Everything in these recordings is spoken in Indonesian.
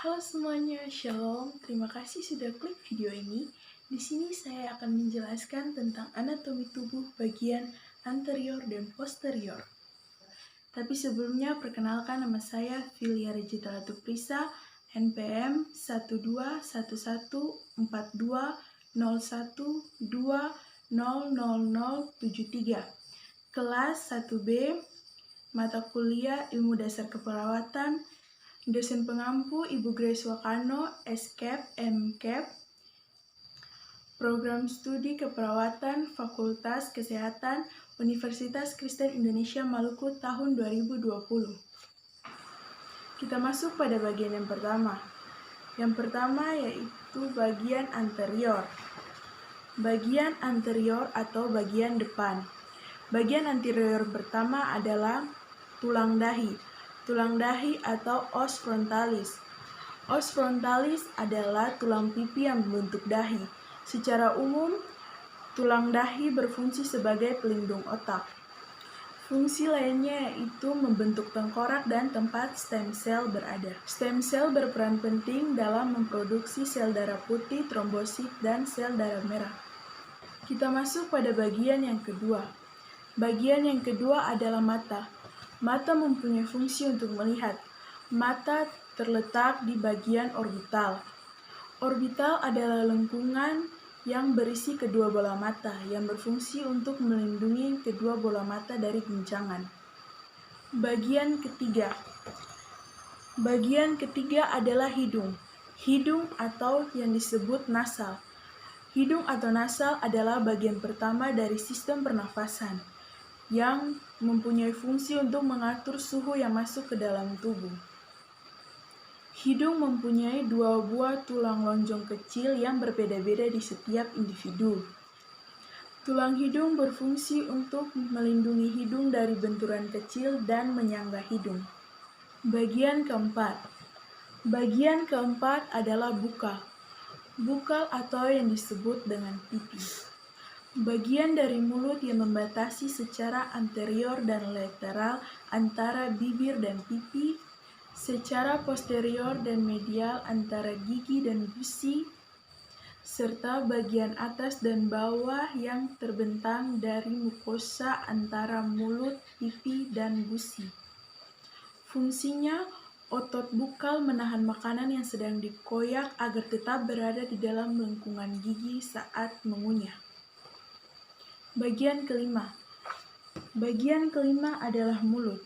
Halo semuanya, Shalom. Terima kasih sudah klik video ini. Di sini saya akan menjelaskan tentang anatomi tubuh bagian anterior dan posterior. Tapi sebelumnya, perkenalkan nama saya Filia Regita Latuprisa, NPM 1214201200073. Kelas 1B, mata kuliah Ilmu Dasar Keperawatan. Dosen pengampu Ibu Grace Wakano, SCAP, MCAP, Program Studi Keperawatan Fakultas Kesehatan Universitas Kristen Indonesia Maluku tahun 2020. Kita masuk pada bagian yang pertama. Yang pertama yaitu bagian anterior. Bagian anterior atau bagian depan. Bagian anterior pertama adalah tulang dahi. Tulang dahi atau os frontalis. Os frontalis adalah tulang pipi yang membentuk dahi. Secara umum, tulang dahi berfungsi sebagai pelindung otak. Fungsi lainnya yaitu membentuk tengkorak dan tempat stem cell berada. Stem cell berperan penting dalam memproduksi sel darah putih, trombosit, dan sel darah merah. Kita masuk pada bagian yang kedua. Bagian yang kedua adalah mata. Mata mempunyai fungsi untuk melihat. Mata terletak di bagian orbital. Orbital adalah lengkungan yang berisi kedua bola mata yang berfungsi untuk melindungi kedua bola mata dari guncangan. Bagian ketiga. Bagian ketiga adalah hidung. Hidung atau yang disebut nasal. Hidung atau nasal adalah bagian pertama dari sistem pernafasan yang mempunyai fungsi untuk mengatur suhu yang masuk ke dalam tubuh. Hidung mempunyai dua buah tulang lonjong kecil yang berbeda-beda di setiap individu. Tulang hidung berfungsi untuk melindungi hidung dari benturan kecil dan menyangga hidung. Bagian keempat. Bagian keempat adalah bukal. Bukal atau yang disebut dengan pipi. Bagian dari mulut yang membatasi secara anterior dan lateral antara bibir dan pipi, secara posterior dan medial antara gigi dan gusi, serta bagian atas dan bawah yang terbentang dari mukosa antara mulut, pipi, dan gusi. Fungsinya, otot bukal menahan makanan yang sedang dikoyak agar tetap berada di dalam lengkungan gigi saat mengunyah. Bagian kelima. Bagian kelima adalah mulut.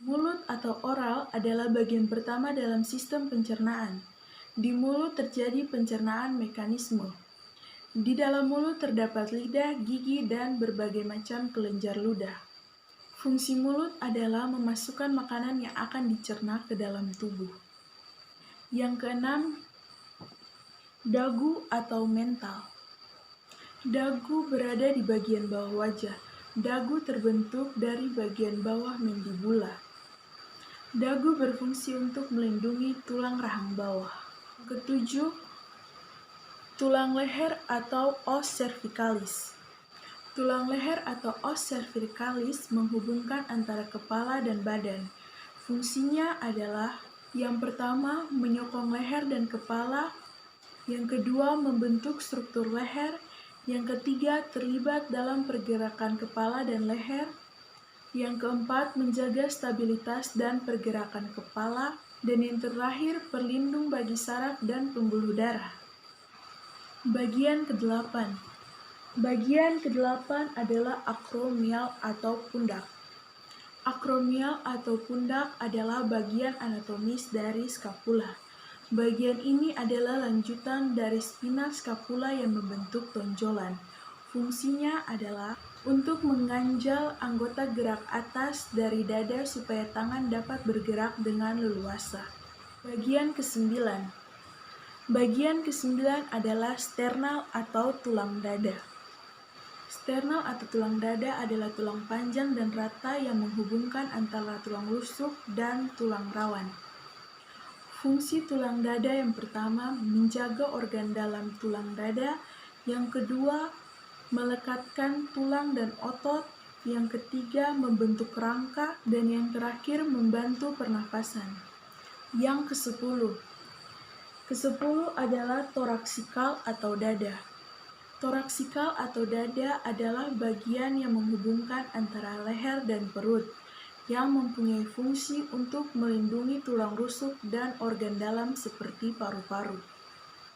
Mulut atau oral adalah bagian pertama dalam sistem pencernaan. Di mulut terjadi pencernaan mekanisme. Di dalam mulut terdapat lidah, gigi, dan berbagai macam kelenjar ludah. Fungsi mulut adalah memasukkan makanan yang akan dicerna ke dalam tubuh. Yang keenam, dagu atau mental. Dagu berada di bagian bawah wajah. Dagu terbentuk dari bagian bawah mandibula. Dagu berfungsi untuk melindungi tulang rahang bawah. Ketujuh, tulang leher atau os cervicalis. Tulang leher atau os cervicalis menghubungkan antara kepala dan badan. Fungsinya adalah yang pertama menyokong leher dan kepala, yang kedua membentuk struktur leher, yang ketiga terlibat dalam pergerakan kepala dan leher, yang keempat menjaga stabilitas dan pergerakan kepala, dan yang terakhir pelindung bagi saraf dan pembuluh darah. Bagian kedelapan. Bagian kedelapan adalah akromial atau pundak. Akromial atau pundak adalah bagian anatomis dari skapula. Bagian ini adalah lanjutan dari spina skapula yang membentuk tonjolan. Fungsinya adalah untuk mengganjal anggota gerak atas dari dada supaya tangan dapat bergerak dengan leluasa. Bagian kesembilan. Bagian kesembilan adalah sternal atau tulang dada. Sternal atau tulang dada adalah tulang panjang dan rata yang menghubungkan antara tulang rusuk dan tulang rawan. Fungsi tulang dada yang pertama menjaga organ dalam tulang dada, yang kedua melekatkan tulang dan otot, yang ketiga membentuk rangka, dan yang terakhir membantu pernafasan. Yang ke-10, Kesepuluh adalah toraksikal atau dada. Toraksikal atau dada adalah bagian yang menghubungkan antara leher dan perut, yang mempunyai fungsi untuk melindungi tulang rusuk dan organ dalam seperti paru-paru.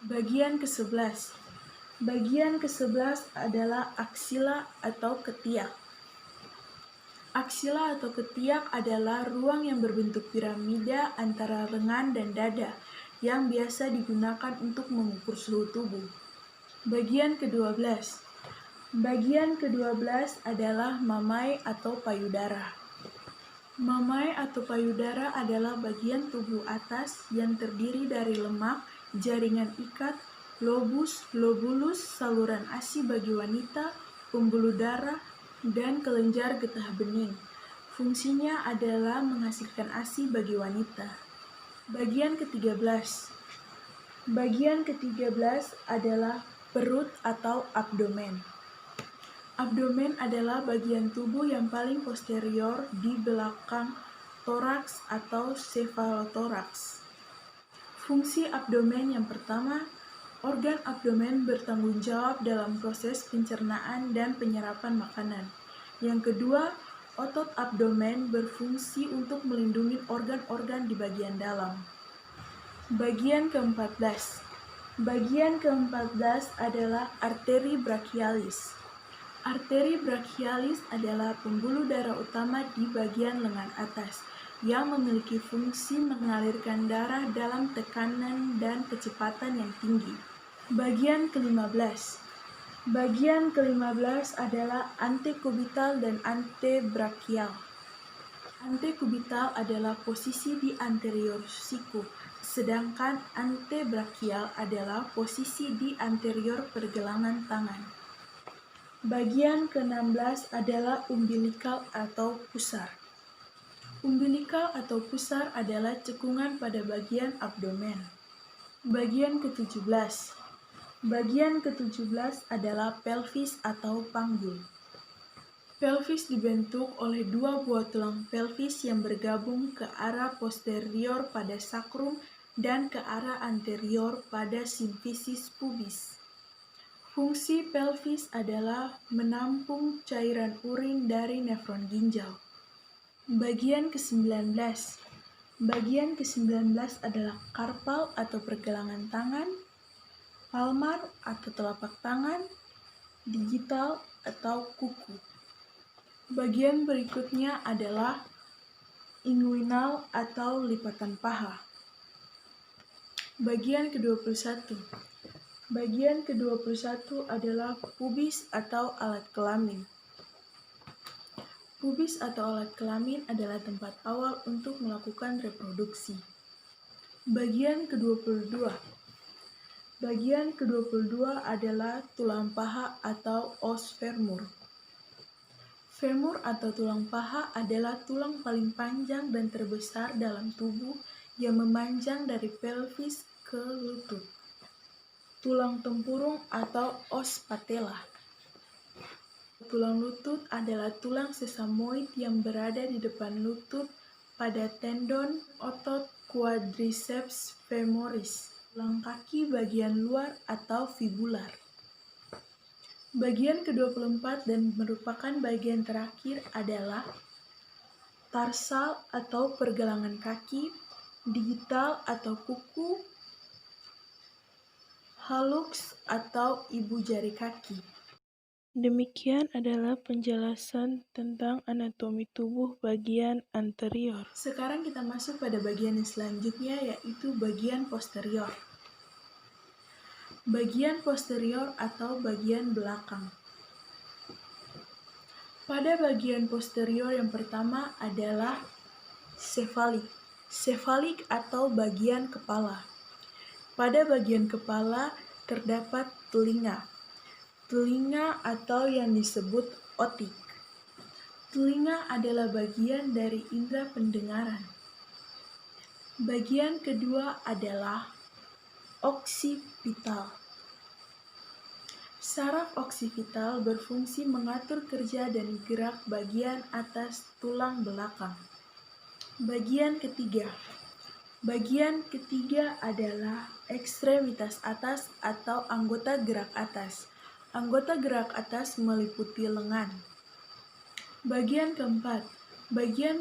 Bagian ke-11. Bagian ke-11 adalah aksila atau ketiak. Aksila atau ketiak adalah ruang yang berbentuk piramida antara lengan dan dada, yang biasa digunakan untuk mengukur suhu tubuh. Bagian ke-12. Bagian ke-12 adalah mamai atau payudara. Mamai atau payudara adalah bagian tubuh atas yang terdiri dari lemak, jaringan ikat, lobus, lobulus, saluran ASI bagi wanita, pembuluh darah, dan kelenjar getah bening. Fungsinya adalah menghasilkan ASI bagi wanita. Bagian ke-13. Bagian ke-13 adalah perut atau abdomen. Abdomen adalah bagian tubuh yang paling posterior di belakang toraks atau sefalotoraks. Fungsi abdomen yang pertama, organ abdomen bertanggung jawab dalam proses pencernaan dan penyerapan makanan. Yang kedua, otot abdomen berfungsi untuk melindungi organ-organ di bagian dalam. Bagian ke-14. Bagian ke-14 adalah arteri brachialis. Arteri brachialis adalah pembuluh darah utama di bagian lengan atas, yang memiliki fungsi mengalirkan darah dalam tekanan dan kecepatan yang tinggi. Bagian ke-15. Bagian ke-15 adalah antekubital dan antebrachial. Antekubital adalah posisi di anterior siku, sedangkan antebrachial adalah posisi di anterior pergelangan tangan. Bagian ke-16 adalah umbilikal atau pusar. Umbilikal atau pusar adalah cekungan pada bagian abdomen. Bagian ke-17. Bagian ke-17 adalah pelvis atau panggul. Pelvis dibentuk oleh dua buah tulang pelvis yang bergabung ke arah posterior pada sakrum dan ke arah anterior pada simfisis pubis. Fungsi pelvis adalah menampung cairan urin dari nefron ginjal. Bagian ke-19. Bagian ke-19 adalah karpal atau pergelangan tangan, palmar atau telapak tangan, digital atau kuku. Bagian berikutnya adalah inguinal atau lipatan paha. Bagian ke-21. Bagian ke-21 adalah pubis atau alat kelamin. Pubis atau alat kelamin adalah tempat awal untuk melakukan reproduksi. Bagian ke-22. Bagian ke-22 adalah tulang paha atau os femur. Femur atau tulang paha adalah tulang paling panjang dan terbesar dalam tubuh yang memanjang dari pelvis ke lutut. Tulang tempurung atau os patella. Tulang lutut adalah tulang sesamoid yang berada di depan lutut pada tendon otot quadriceps femoris. Tulang kaki bagian luar atau fibular. Bagian ke-24 dan merupakan bagian terakhir adalah tarsal atau pergelangan kaki, digital atau kuku, hallux atau ibu jari kaki. Demikian adalah penjelasan tentang anatomi tubuh bagian anterior. Sekarang kita masuk pada bagian yang selanjutnya, yaitu bagian posterior. Bagian posterior atau bagian belakang. Pada bagian posterior yang pertama adalah sefalik. Sefalik atau bagian kepala. Pada bagian kepala terdapat telinga. Telinga atau yang disebut otik. Telinga adalah bagian dari indera pendengaran. Bagian kedua adalah oksipital. Saraf oksipital berfungsi mengatur kerja dan gerak bagian atas tulang belakang. Bagian ketiga. Bagian ketiga adalah ekstremitas atas atau anggota gerak atas. Anggota gerak atas meliputi lengan. Bagian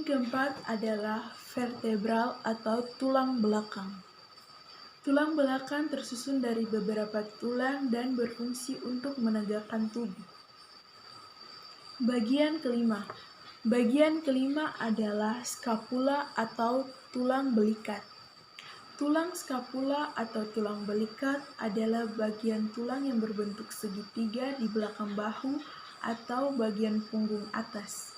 keempat adalah vertebral atau tulang belakang. Tulang belakang tersusun dari beberapa tulang dan berfungsi untuk menegakkan tubuh. Bagian kelima adalah scapula atau tulang belikat. Tulang scapula atau tulang belikat adalah bagian tulang yang berbentuk segitiga di belakang bahu atau bagian punggung atas.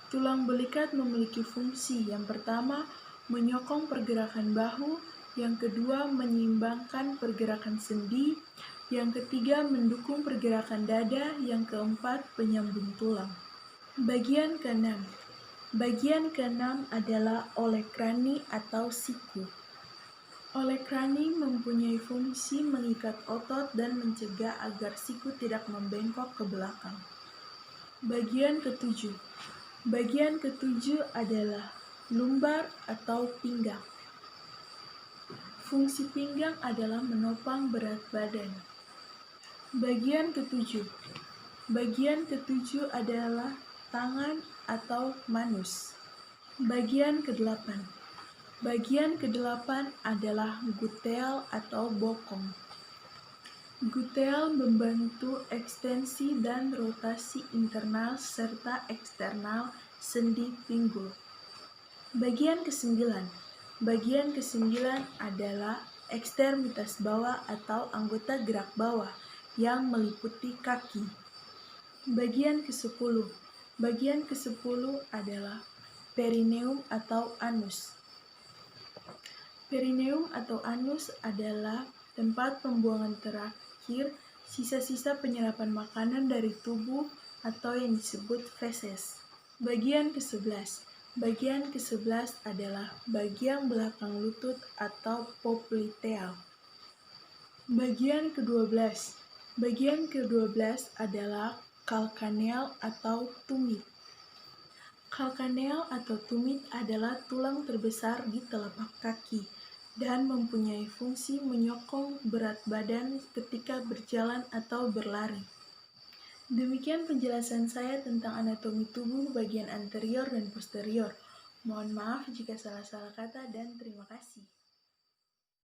Tulang belikat memiliki fungsi yang pertama menyokong pergerakan bahu, yang kedua menyeimbangkan pergerakan sendi, yang ketiga mendukung pergerakan dada, yang keempat penyambung tulang. Bagian keenam adalah olekrani atau siku. Olekrani mempunyai fungsi mengikat otot dan mencegah agar siku tidak membengkok ke belakang. Bagian ketujuh adalah lumbar atau pinggang. Fungsi pinggang adalah menopang berat badan. Bagian ketujuh adalah tangan atau manus. Bagian kedelapan adalah gluteal atau bokong. Gluteal membantu ekstensi dan rotasi internal serta eksternal sendi pinggul. Bagian kesembilan adalah ekstremitas bawah atau anggota gerak bawah yang meliputi kaki. Bagian ke-10 adalah perineum atau anus. Perineum atau anus adalah tempat pembuangan terakhir sisa-sisa penyerapan makanan dari tubuh atau yang disebut feses. Bagian ke-11 adalah bagian belakang lutut atau popliteal. Bagian ke-12 adalah calcaneal atau tumit. Calcaneal atau tumit adalah tulang terbesar di telapak kaki dan mempunyai fungsi menyokong berat badan ketika berjalan atau berlari. Demikian penjelasan saya tentang anatomi tubuh bagian anterior dan posterior. Mohon maaf jika salah-salah kata dan terima kasih.